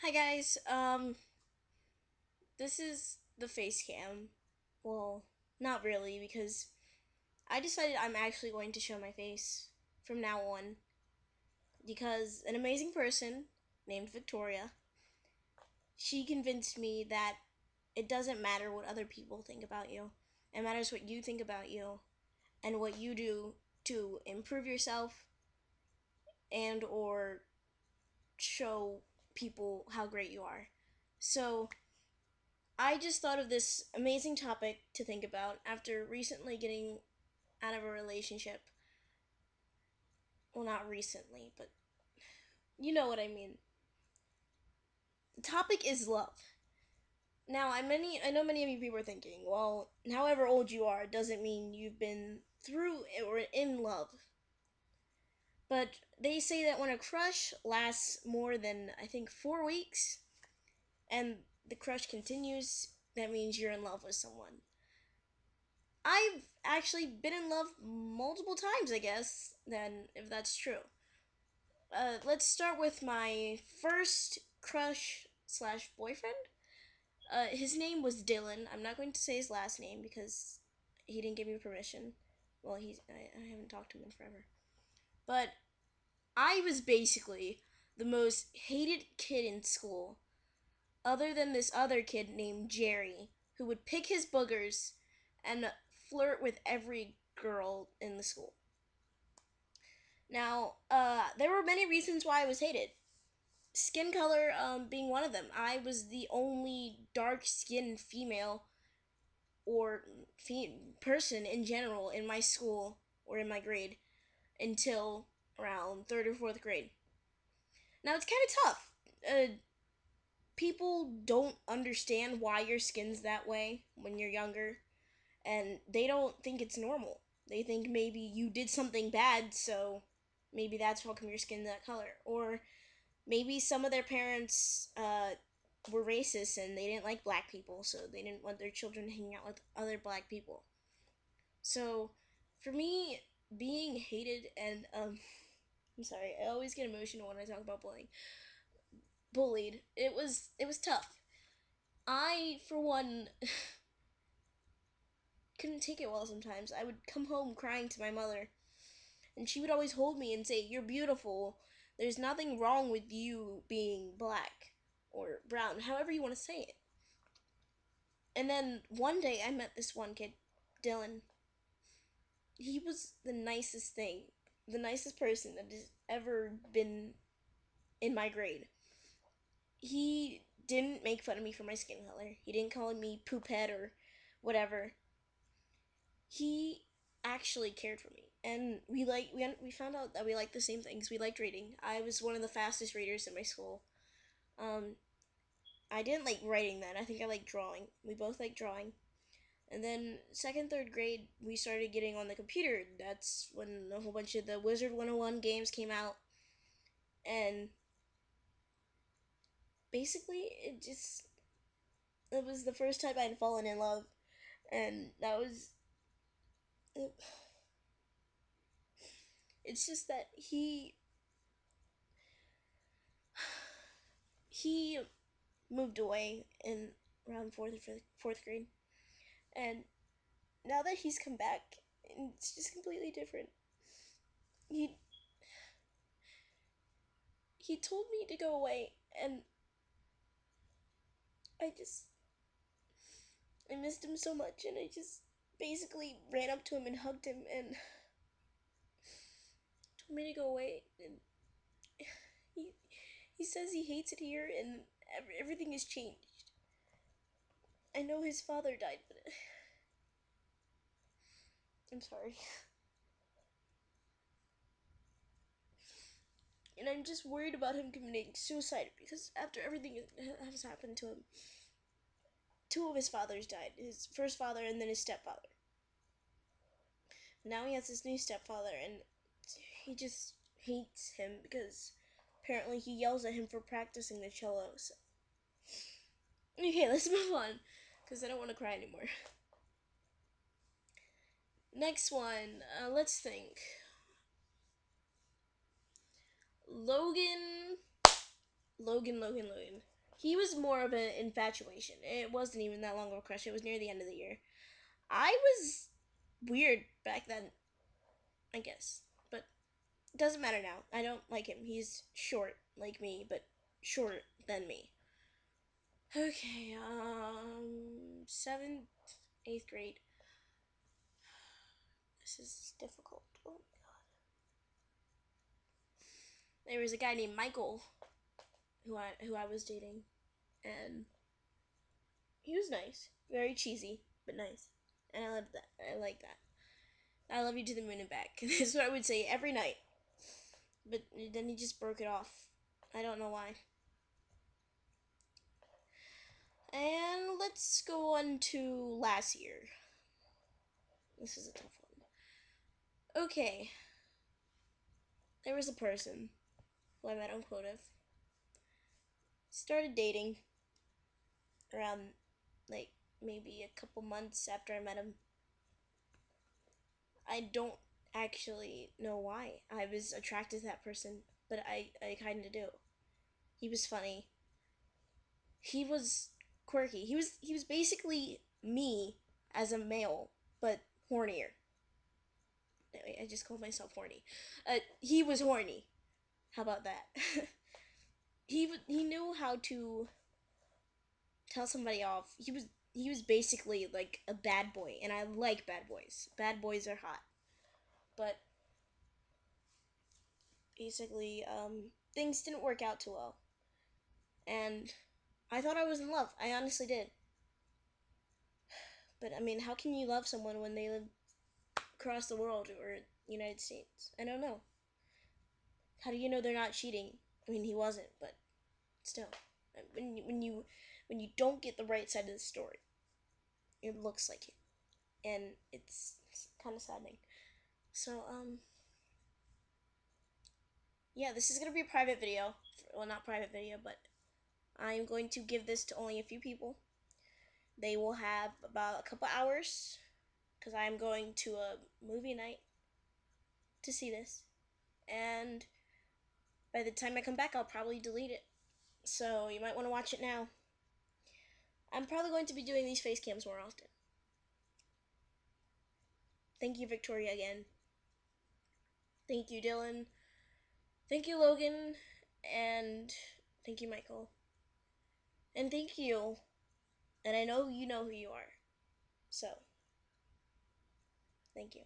Hi guys. This is the face cam. Well, not really because I decided I'm actually going to show my face from now on because an amazing person named Victoria, she convinced me that it doesn't matter what other people think about you. It matters what you think about you and what you do to improve yourself and or show people how great you are. So, I just thought of this amazing topic to think about after recently getting out of a relationship. Well, not recently, but you know what I mean. The topic is love. Now, I know many of you people are thinking, well, however old you are doesn't mean you've been through or in love. But they say that when a crush lasts more than I think 4 weeks and the crush continues, that means you're in love with someone. I've actually been in love multiple times, I guess, then, if that's true. Let's start with my first crush slash boyfriend. His name was Dylan. I'm not going to say his last name because he didn't give me permission. Well, I haven't talked to him in forever. But I was basically the most hated kid in school, other than this other kid named Jerry, who would pick his boogers and flirt with every girl in the school. Now, there were many reasons why I was hated. Skin color being one of them. I was the only dark skinned female or person in general in my school or in my grade until around third or fourth grade. Now, it's kind of tough. People don't understand why your skin's that way when you're younger, and they don't think it's normal. They think maybe you did something bad, so maybe that's how come your skin's that color. Or maybe some of their parents were racist and they didn't like black people, so they didn't want their children hanging out with other black people. So, for me, being hated and I'm sorry, I always get emotional when I talk about bullying. Bullied. It was tough. I, for one, couldn't take it well sometimes. I would come home crying to my mother, and she would always hold me and say, "You're beautiful. There's nothing wrong with you being black or brown, however you want to say it." And then one day I met this one kid, Dylan. He was the nicest thing, the nicest person that has ever been in my grade. He didn't make fun of me for my skin color. He didn't call me poophead or whatever. He actually cared for me, and we found out that we liked the same things. We liked reading. I was one of the fastest readers in my school. Um, I didn't like writing then. I think I liked drawing. We both liked drawing. And then second, third grade, we started getting on the computer. That's when a whole bunch of the Wizard 101 games came out. And basically, it was the first time I'd fallen in love. And that was, it, it's just that he moved away in around fourth grade. And now that he's come back, it's just completely different. He, he told me to go away, and I just, I missed him so much, and I just basically ran up to him and hugged him and told me to go away. And he he says he hates it here, and everything has changed. I know his father died, but I'm sorry. And I'm just worried about him committing suicide because after everything that has happened to him, two of his fathers died. His first father and then his stepfather. Now he has this new stepfather, and he just hates him because apparently he yells at him for practicing the cello. So. Okay, let's move on because I don't want to cry anymore. Next one, let's think. Logan. He was more of an infatuation. It wasn't even that long of a crush. It was near the end of the year. I was weird back then, I guess. But it doesn't matter now. I don't like him. He's short like me, but shorter than me. Okay, seventh, eighth grade. This is difficult. Oh my god. There was a guy named Michael who I was dating, and he was nice, very cheesy, but nice, and I loved that. I like that. I love you to the moon and back. That's what I would say every night. But then he just broke it off. I don't know why. And let's go on to last year. This is a tough one. Okay, there was a person who I met on Quotive. Started dating around like maybe a couple months after I met him. I don't actually know why I was attracted to that person, but I kind of do. He was funny. He was quirky. He was basically me as a male, but hornier. I just called myself horny. He was horny. How about that? He knew how to tell somebody off. He was basically like a bad boy, and I like bad boys. Bad boys are hot, but basically, things didn't work out too well, and I thought I was in love. I honestly did. But I mean, how can you love someone when they live across the world or United States? I don't know. How do you know they're not cheating? I mean, he wasn't, but still, when you don't get the right side of the story, it looks like it, and it's kind of saddening. So yeah, this is gonna be a private video. Well, not private video, but I'm going to give this to only a few people. They will have about a couple hours because I'm going to a movie night to see this, and by the time I come back, I'll probably delete it. So you might want to watch it now. I'm probably going to be doing these face cams more often. Thank you, Victoria, again. Thank you, Dylan. Thank you, Logan. And thank you, Michael. And thank you. And I know you know who you are. So, thank you.